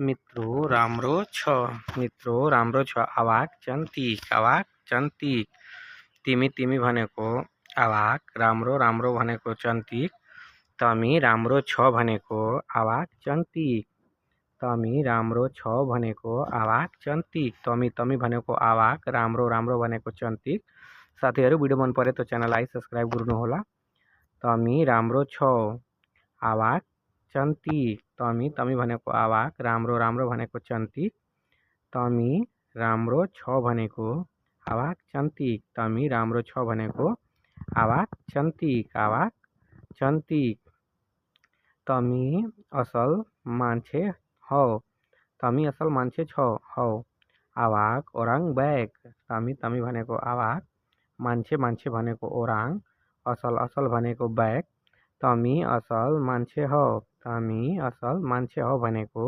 મિત્રો રામરો છો મિત્રો રામરો છો આવાક ચંતીક તીમી તીમી भनेको आवाक रामरो रामरो भनेको चन्तिक तमी रामरो छ भनेको आवाक चन्तिक तमी रामरो छ भनेको आवाक चन्तिक तमी तमी भनेको आवाक रामरो रामरो भनेको चन्तिक। साथीहरु भिडियो मन परे तो च्यानललाई सब्स्क्राइब गर्नुहोला। तमी रामरो छ आवाक चन्तिक तमी तमी भनेको आवाक रामरो रामरो भनेको चन्तिक तमी रामरो छ भनेको आवाक चन्तिक तमी रामरो छ भनेको आवाक चन्तिक तमी असल मान्छे हौ तमी असल मान्छे हौ। आवाक ओराङ बैक तमी तमी भनेको आवाक मान्छे भनेको ओराङ असल असल भनेको बैक तमी असल मान्छे हौ भनेको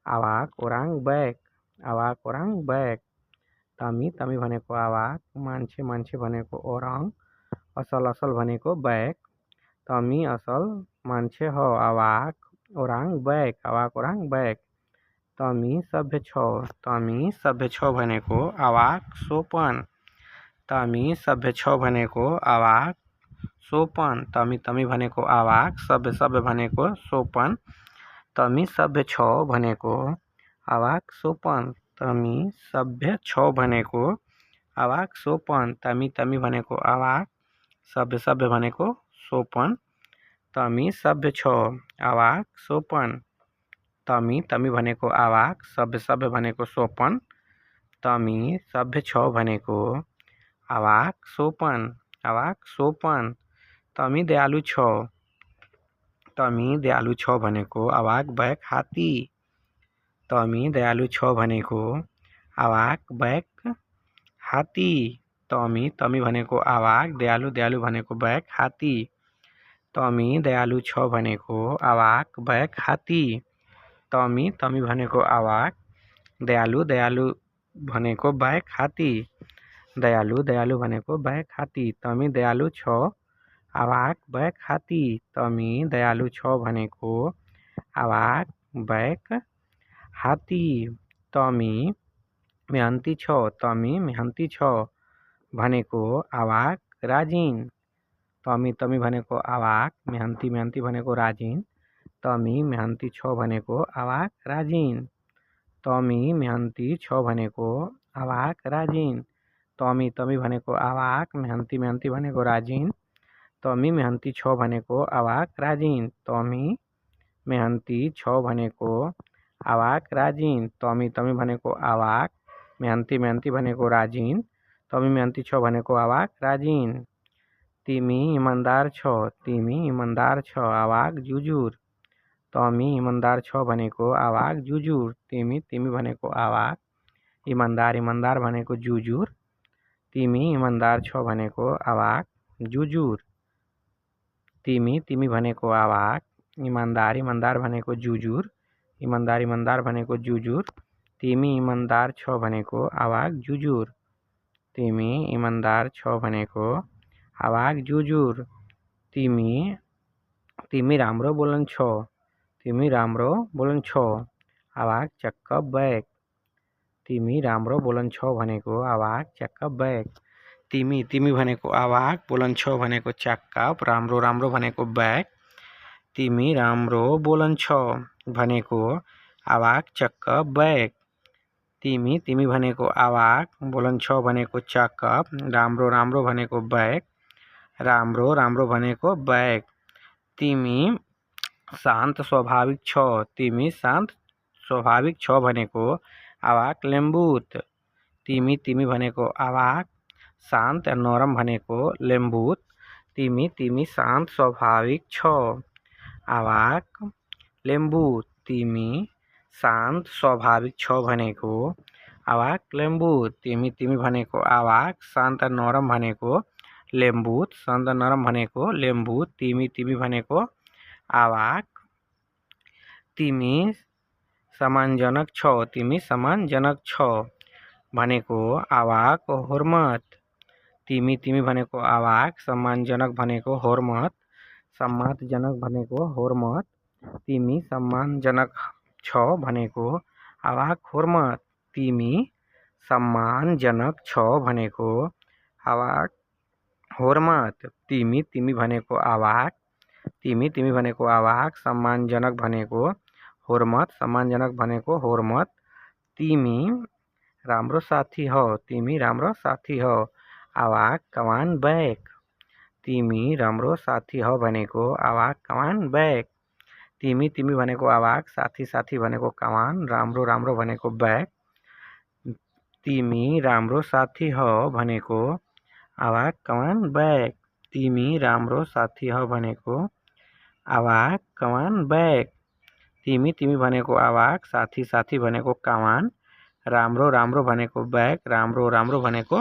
आवाक ओराङ बैक तमी तमी भनेको आवाक मान्छे भनेको ओराङ असल असल भनेको बैक तमी असल मान्छे हौ आवाक ओराङ बैक तमी सभ्य छौ भनेको आवाक सोपन तमी सभ्य छौ भनेको आवाक सोपन तमी तमी भनेको आवाक सभ्य भनेको सोपन तमी सभ्य छौ भनेको आवाक सोपन तमी सभ्य छौ भनेको आवाक सोपन तमी तमी भनेको आवाक सभ्य भनेको सोपन तमी सभ्य छौ आवाक सोपन तमी तमी भनेको आवाक सभ्य भनेको सोपन तमी सभ्य छौ भनेको आवाक सोपन तमी दयालु छौ भनेको आवाक बैक हात्ती तमी दयालु छौ भनेको आवाक बैक हात्ती तमी तमी भनेको आवाक दयालु भनेको बैक हात्ती तमी दयालु छौ भनेको आवाक बैक हात्ती तमी तमी भनेको आवाक दयालु भनेको बैक हात्ती दयालु भनेको बैक हात्ती तमी दयालु छौ आवाक बैक हात्ती तमी दयालु छौ भनेको आवाक बैक हात्ती तमी मेहनती छौ भनेको आवाक राजिन तमी तमी भनेको आवाक मेहनती भनेको राजिन तमी मेहनती छौ भनेको आवाक राजिन तमी मेहनती छौ भनेको आवाक राजिन तमी तमी भनेको आवाक मेहनती भनेको राजिन तमी मेहनती छौ भनेको आवाक राजिन तमी मेहनती छौ भनेको आवाक राजिन तमी तमी भनेको आवाक मेहनती भनेको राजिन तमी मेहनती छौ भनेको आवाक राजिन तिमी इमान्दार छौ आवाक जुजुर तमी इमान्दार छौ भनेको आवाक जुजुर तिमी तिमी भनेको आवाक इमान्दार भनेको जुजुर तिमी इमान्दार छौ भनेको आवाक जुजुर तिमी तिमी भनेको आवाक इमान्दार भनेको जुजुर इमान्दार भनेको जुजुर तिमी इमान्दार छौ भनेको आवाक जुजुर तिमी इमान्दार छौ भनेको आवाक जुजुर तिमी तिमी राम्रो बोल्छौ आवाक चक्क बैक तिमी राम्रो बोल्छौ भनेको आवाक चक्क बैक तिमी तिमी भनेको आवाक बोल्छौ भनेको चक्क राम्रो भनेको बैक तिमी राम्रो बोल्छौ भनेको आवाक चक्क बैक तिमी तिमी भनेको आवाक बोल्छौ भनेको चक्क राम्रो भनेको बैक राम्रो भनेको बैक तिमी शान्त स्वाभाविक छौ भनेको आवाक लेम्बुत तिमी तिमी भनेको आवाक शान्त नरम भनेको लेम्बुत तिमी तिमी शान्त स्वाभाविक छौ आवाक लेम्बुत तिमी शान्त स्वाभाविक छौ भनेको आवाक लेम्बुत तिमी तिमी भनेको आवाक शान्त नरम भनेको लेम्बुत शान्त नरम भनेको लेम्बुत तिमी तिमी भनेको आवाक तिमी सम्मानजनक छौ भनेको आवाक हुर्मत तिमी तिमी भनेको आवाक सम्मानजनक भनेको हुर्मत सम्मानजनक भनेको हुर्मत तिमी सम्मानजनक छ भनेको आवाक होर्मत। तिमी सम्मानजनक छ भनेको आवाक होर्मत। तिमी भनेको आवाक, तिमी भनेको आवाक, सम्मानजनक भनेको होर्मत, सम्मानजनक भनेको होर्मत। तिमी राम्रो साथी हौ, तिमी राम्रो साथी हौ, आवाक kawan baik। तिमी राम्रो साथी हौ भनेको आवाक kawan baik। तिमी भनेको आवाक, साथी भनेको kawan, राम्रो भनेको baik। तिमी राम्रो साथी हौ भनेको आवाक kawan baik। तिमी राम्रो साथी हौ भनेको आवाक kawan baik। तिमी भनेको आवाक, साथी भनेको kawan, राम्रो भनेको baik, राम्रो भनेको